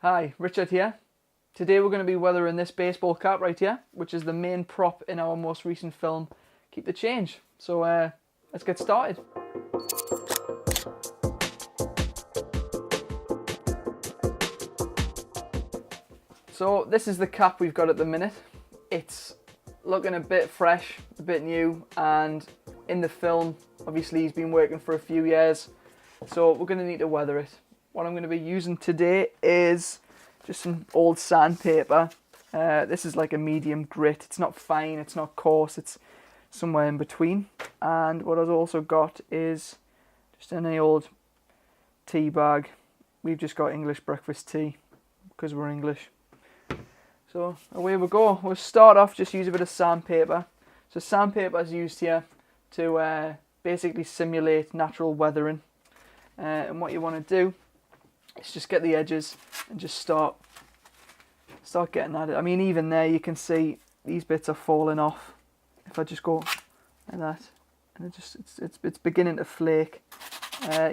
Hi, Richard here. Today we're going to be weathering this baseball cap right here, which is the main prop in our most recent film, Keep the Change. So let's get started. So this is the cap we've got at the minute. It's looking a bit fresh, a bit new, and in the film, obviously he's been working for a few years, so we're going to need to weather it. What I'm going to be using today is just some old sandpaper. This is like a medium grit. It's not fine, it's not coarse, it's somewhere in between. And what I've also got is just any old tea bag. We've just got English breakfast tea because we're English. So away we go. We'll start off, just use a bit of sandpaper. So sandpaper is used here to basically simulate natural weathering. And what you want to do is just get the edges and just start getting at it. I mean, even there you can see these bits are falling off. If I just go like that, and it's beginning to flake.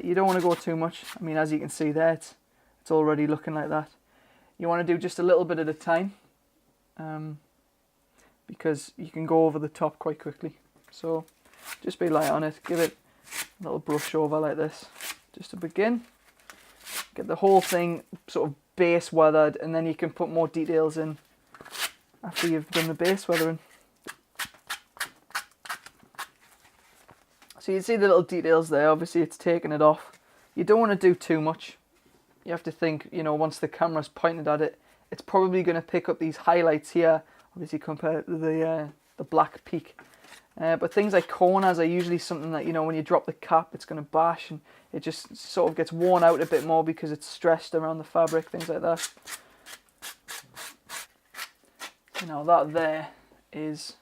You don't want to go too much. I mean, as you can see there, it's already looking like that. You want to do just a little bit at a time, because you can go over the top quite quickly. So just be light on it. Give it a little brush over like this, just to begin. Get the whole thing sort of base weathered, and then you can put more details in after you've done the base weathering. So you see the little details there. Obviously it's taking it off. You don't want to do too much. You have to think, you know, once the camera's pointed at it, it's probably going to pick up these highlights here, obviously compared to the black peak. But things like corners are usually something that, you know, when you drop the cap, it's going to bash, and it just sort of gets worn out a bit more because it's stressed around the fabric, things like that. You know, that there is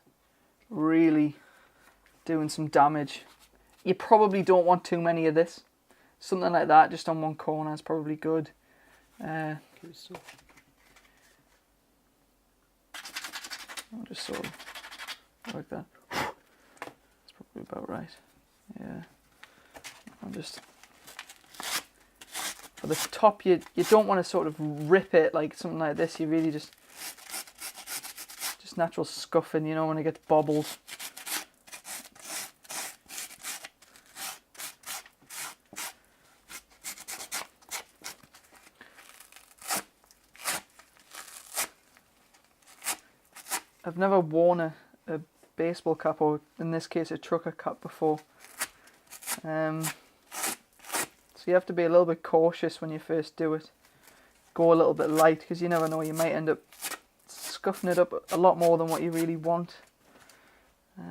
really doing some damage. You probably don't want too many of this. Something like that, just on one corner, is probably good. I'll just sort of like that. That's probably about right. Yeah. I'll just, for the top, you don't want to sort of rip it like something like this. You really just natural scuffing, you know, when it gets bobbled. I've never worn a baseball cap, or in this case a trucker cap, before. So you have to be a little bit cautious when you first do it. Go a little bit light, because you never know, you might end up scuffing it up a lot more than what you really want. I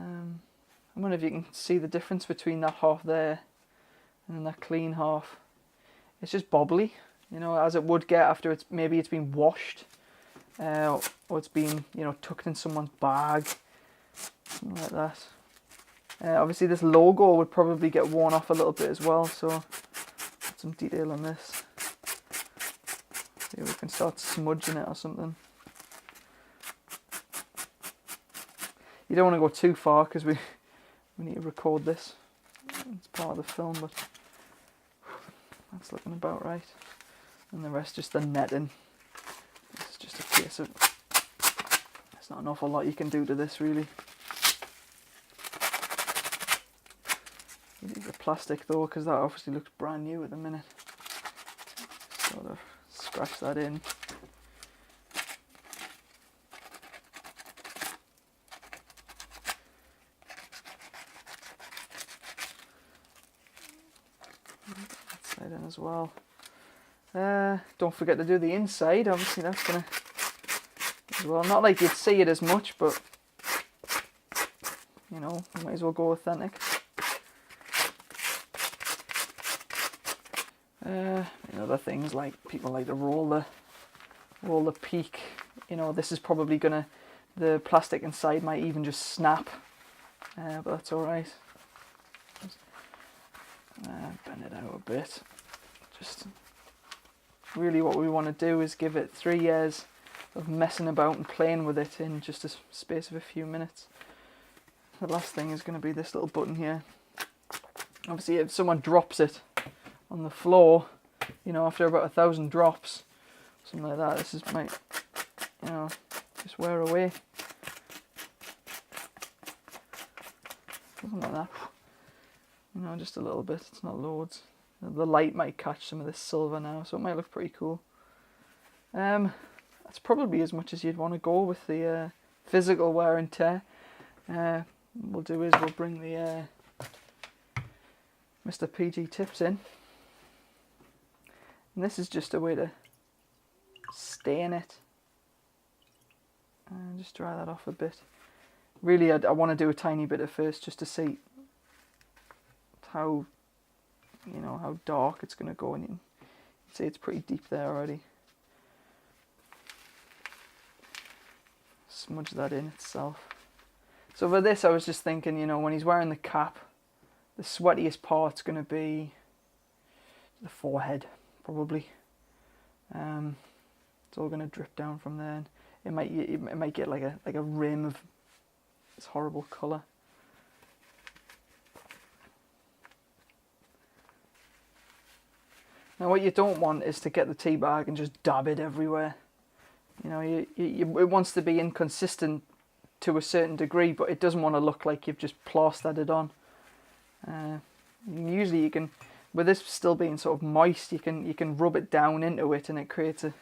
wonder if you can see the difference between that half there and then that clean half. It's just bobbly, you know, as it would get after maybe it's been washed. Or it's been, you know, tucked in someone's bag, something like that. Obviously this logo would probably get worn off a little bit as well, so put some detail on this. See if we can start smudging it or something. You don't want to go too far because we need to record this. It's part of the film, but that's looking about right. And the rest just the netting. It's just a case of, there's not an awful lot you can do to this really. You need the plastic though, because that obviously looks brand new at the minute. Sort of scratch that in. That side in as well. Don't forget to do the inside, obviously that's gonna as well. Not like you'd see it as much, but you know, you might as well go authentic. Other things like people like to roll the peak. You know, this is probably gonna, the plastic inside might even just snap, but that's all right. Bend it out a bit. Just really what we want to do is give it 3 years of messing about and playing with it in just a space of a few minutes. The last thing is going to be this little button here. Obviously if someone drops it on the floor, you know, after about 1,000 drops, something like that. This is might, you know, just wear away. Something like that. You know, just a little bit. It's not loads. The light might catch some of this silver now, so it might look pretty cool. That's probably as much as you'd want to go with the physical wear and tear. What we'll do is we'll bring the Mr. PG tips in. And this is just a way to stain it. And just dry that off a bit. Really, I want to do a tiny bit at first just to see how, you know, how dark it's going to go. And you can see it's pretty deep there already. Smudge that in itself. So for this, I was just thinking, you know, when he's wearing the cap, the sweatiest part's going to be the forehead, probably. It's all going to drip down from there, and it might get like a rim of this horrible colour. Now, what you don't want is to get the tea bag and just dab it everywhere. You know, it wants to be inconsistent to a certain degree, but it doesn't want to look like you've just plastered it on. Usually you can, with this still being sort of moist, you can rub it down into it and it creates a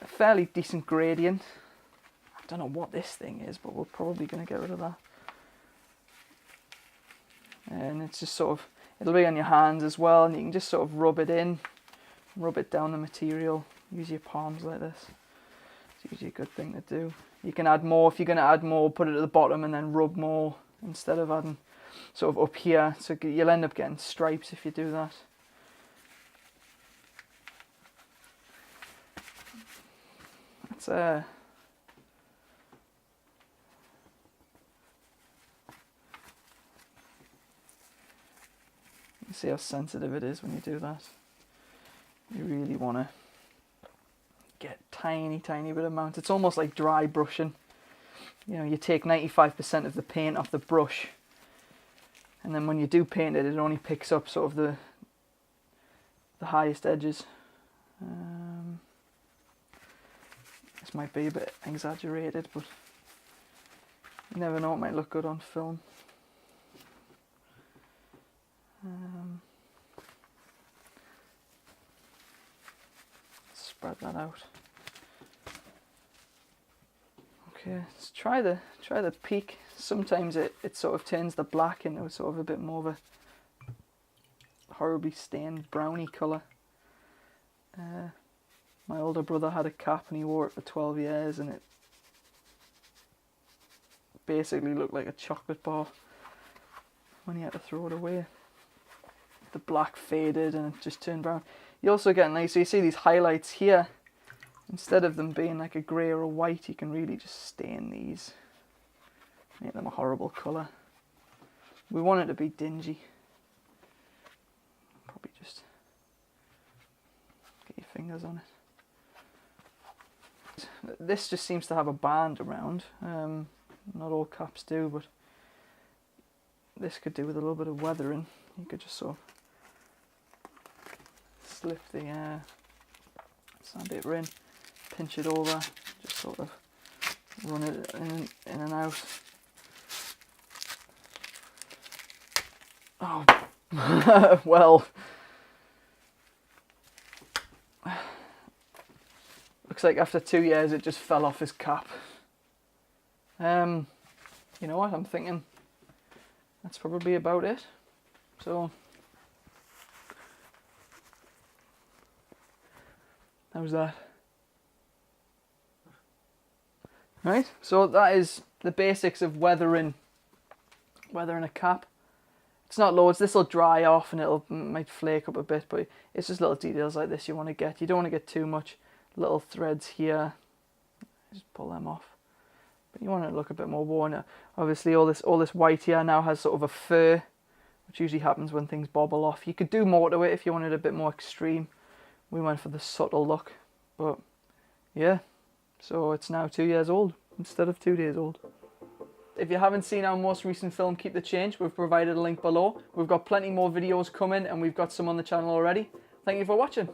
fairly decent gradient. I don't know what this thing is, but we're probably going to get rid of that. And it's just sort of, it'll be on your hands as well, and you can just sort of rub it in, rub it down the material. Use your palms like this. It's usually a good thing to do. You can add more, if you're going to add more, put it at the bottom and then rub more instead of adding sort of up here. So you'll end up getting stripes if you do that. That's you see how sensitive it is when you do that. You really want to get tiny bit of amount. It's almost like dry brushing. You know, you take 95% of the paint off the brush, and then when you do paint it, it only picks up sort of the highest edges. This might be a bit exaggerated, but you never know, it might look good on film. Spread that out. Okay, let's try the peak. Sometimes it sort of turns the black into sort of a bit more of a horribly stained browny colour. My older brother had a cap and he wore it for 12 years and it basically looked like a chocolate bar when he had to throw it away. The black faded and it just turned brown. You also get nice, so you see these highlights here, instead of them being like a grey or a white, you can really just stain these, make them a horrible colour. We want it to be dingy. Probably just get your fingers on it. This just seems to have a band around. Not all caps do, but this could do with a little bit of weathering. You could just sort of slip the sandpaper in, pinch it over, just sort of run it in and out. Oh, well, looks like after 2 years it just fell off his cap. You know what, I'm thinking that's probably about it. So, how's that? Right, so that is the basics of weathering a cap. It's not loads. This will dry off and it might flake up a bit, but it's just little details like this you want to get. You don't want to get too much. Little threads here, just pull them off. But you want it to look a bit more worn. Obviously, all this white here now has sort of a fur, which usually happens when things bobble off. You could do more to it if you wanted a bit more extreme. We went for the subtle look, but yeah. So it's now 2 years old instead of 2 days old. If you haven't seen our most recent film, Keep the Change, we've provided a link below. We've got plenty more videos coming and we've got some on the channel already. Thank you for watching.